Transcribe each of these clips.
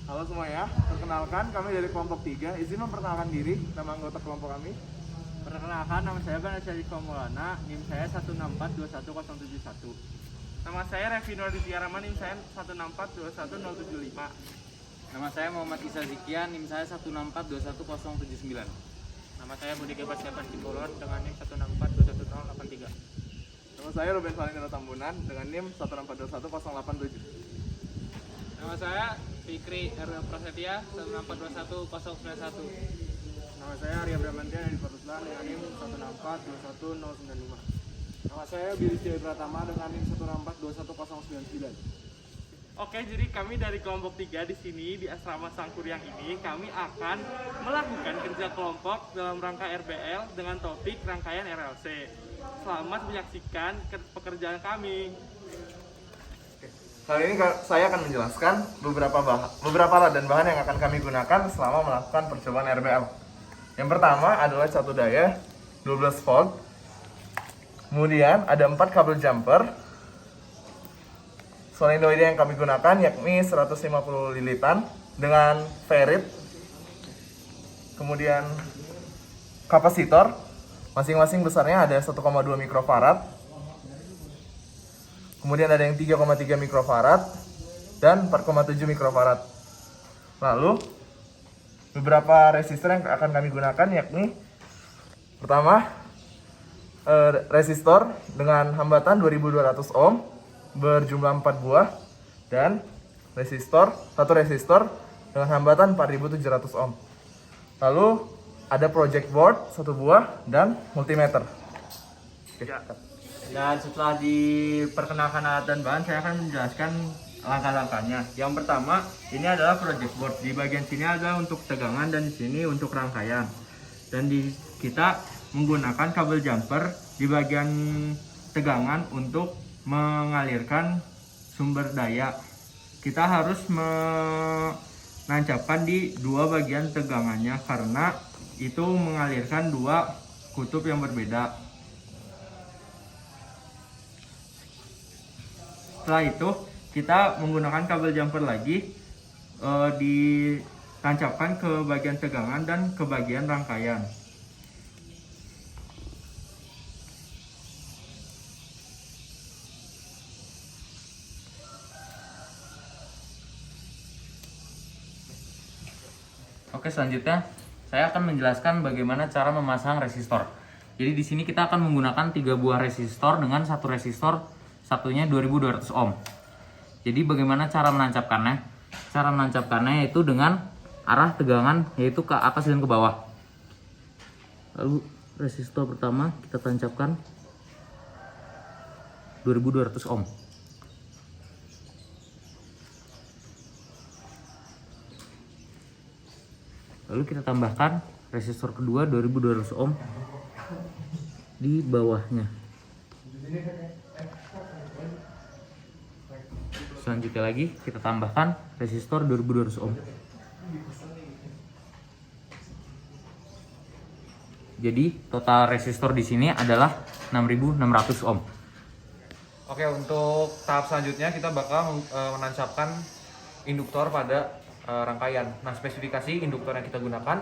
Halo semuanya, perkenalkan kami dari kelompok 3. Izin memperkenalkan diri, nama anggota kelompok kami. Perkenalkan, nama saya Banasya Komolana, NIM saya 1642101. Nama saya Revino Aditya NIM saya 1642175. Nama saya Muhammad Isa Zikian, NIM saya 1642179. Nama saya Budi Gebasiapan Cibolon dengan NIM 1642183. Nama saya Ruben Valentino Tambunan dengan NIM 16421-087. Nama saya Fikri Erwin Prasetya 1642191. Nama saya Arya Bramantia dari Peruslan dengan NIM 164211095. Nama saya Billy Joy Pratama dengan NIM 16421-099. Oke, jadi kami dari kelompok 3 di sini di Asrama Sangkuriang ini kami akan melakukan kerja kelompok dalam rangka RBL dengan topik rangkaian RLC. Selamat menyaksikan pekerjaan kami. Kali ini saya akan menjelaskan beberapa alat dan bahan yang akan kami gunakan selama melakukan percobaan RBL. Yang pertama adalah catu daya 12 volt. Kemudian ada 4 kabel jumper. Solenoid yang kami gunakan yakni 150 lilitan dengan ferrit. Kemudian kapasitor, masing-masing besarnya ada 1,2 mikrofarad. Kemudian ada yang 3,3 mikrofarad dan 4,7 mikrofarad. Lalu beberapa resistor yang akan kami gunakan yakni pertama resistor dengan hambatan 2200 ohm berjumlah 4 buah dan satu resistor dengan hambatan 4700 ohm. Lalu ada project board 1 buah dan multimeter. Oke. Dan setelah diperkenalkan alat dan bahan, saya akan menjelaskan langkah-langkahnya. Yang pertama, ini adalah project board. Di bagian sini adalah untuk tegangan dan di sini untuk rangkaian. Dan kita menggunakan kabel jumper di bagian tegangan untuk mengalirkan sumber daya. Kita harus menancapkan di dua bagian tegangannya karena itu mengalirkan dua kutub yang berbeda. Setelah itu kita menggunakan kabel jumper lagi ditancapkan ke bagian tegangan dan ke bagian rangkaian. Oke, selanjutnya saya akan menjelaskan bagaimana cara memasang resistor. Jadi di sini kita akan menggunakan 3 buah resistor dengan satu resistor satunya 2200 ohm. Jadi bagaimana cara menancapkannya? Cara menancapkannya yaitu dengan arah tegangan yaitu ke atas dan ke bawah. Lalu resistor pertama kita tancapkan 2200 ohm. Lalu kita tambahkan resistor kedua 2200 ohm di bawahnya. Selanjutnya lagi kita tambahkan resistor 2200 ohm. Jadi total resistor di sini adalah 6600 ohm. Oke, untuk tahap selanjutnya kita bakal menancapkan induktor pada rangkaian. Nah, spesifikasi induktor yang kita gunakan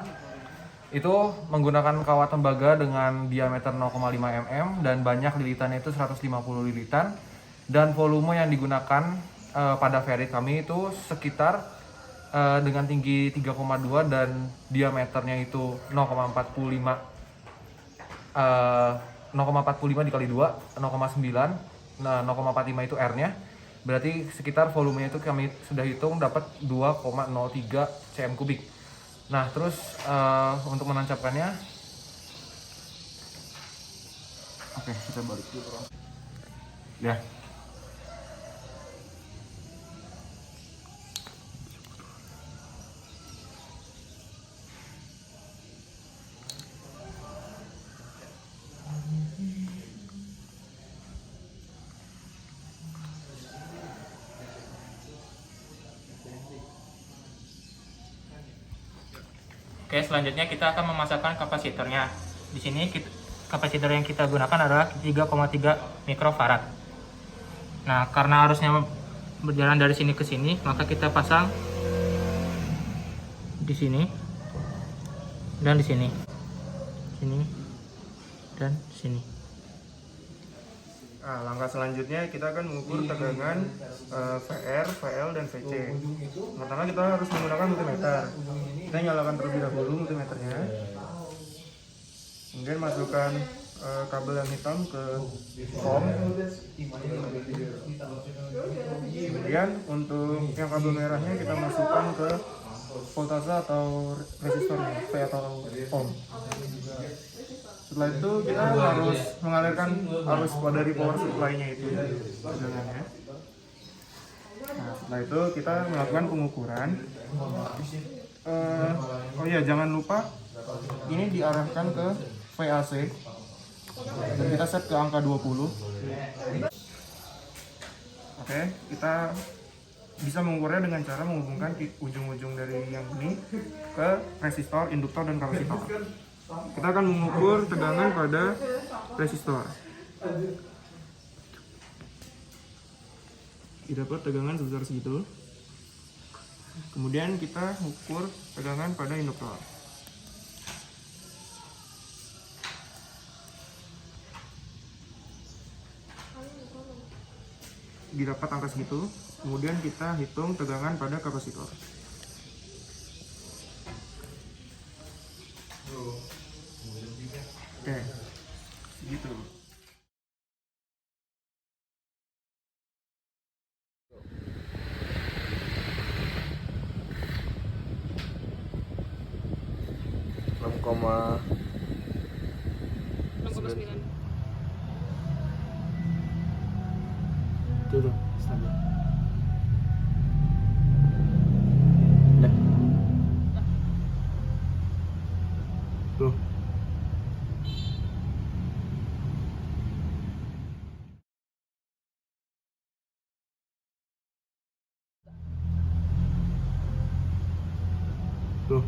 itu menggunakan kawat tembaga dengan diameter 0,5 mm dan banyak lilitannya itu 150 lilitan, dan volume yang digunakan pada ferrit kami itu sekitar dengan tinggi 3,2 dan diameternya itu 0,45 dikali 2 0,9. Nah, 0,45 itu R-nya. Berarti sekitar volumenya itu kami sudah hitung dapat 2,03 cm kubik. Nah, terus untuk menancapkannya, oke, kita balik dulu. Ya. Oke, selanjutnya kita akan memasangkan kapasitornya. Di sini kapasitor yang kita gunakan adalah 3,3 mikrofarad. Nah, karena arusnya berjalan dari sini ke sini, maka kita pasang di sini dan di sini, sini dan sini. Nah, langkah selanjutnya kita akan mengukur tegangan VR, VL, dan VC. Pertama kita harus menggunakan multimeter. Kita nyalakan terlebih dahulu multimeternya. Kemudian masukkan kabel yang hitam ke ohm. Kemudian untuk yang kabel merahnya kita masukkan ke voltase atau resistornya, V atau ohm. Setelah itu kita harus mengalirkan arus dari power supply-nya itu tegangannya. Nah, setelah itu kita melakukan pengukuran. Oh iya, jangan lupa ini diarahkan ke VAC dan kita set ke angka 20. Oke, kita bisa mengukurnya dengan cara menghubungkan ujung-ujung dari yang ini ke resistor, induktor, dan kapasitor. Kita akan mengukur tegangan pada resistor. Didapat tegangan sebesar segitu. Kemudian kita ukur tegangan pada induktor. Didapat angka segitu. Kemudian kita hitung tegangan pada kapasitor. Oke, segitu. Koma 6,9. tuh stabil. Dah. Tuh. Tuh.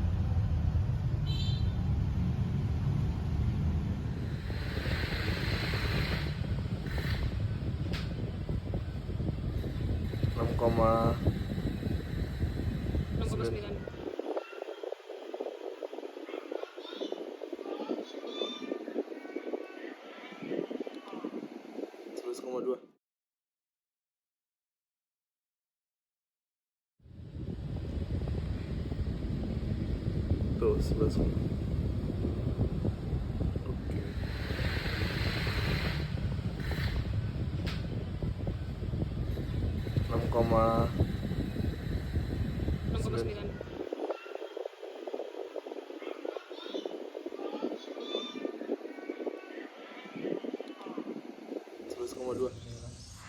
Koma 6,9. dua. Tuh 11. Oke. Koma 6,9.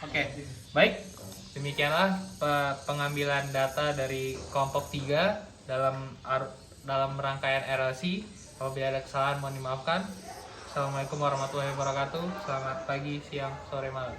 Oke, baik. Demikianlah pengambilan data dari kelompok 3 dalam rangkaian RLC. Apabila ada kesalahan mohon dimaafkan. Assalamualaikum warahmatullahi wabarakatuh. Selamat pagi, siang, sore, malam.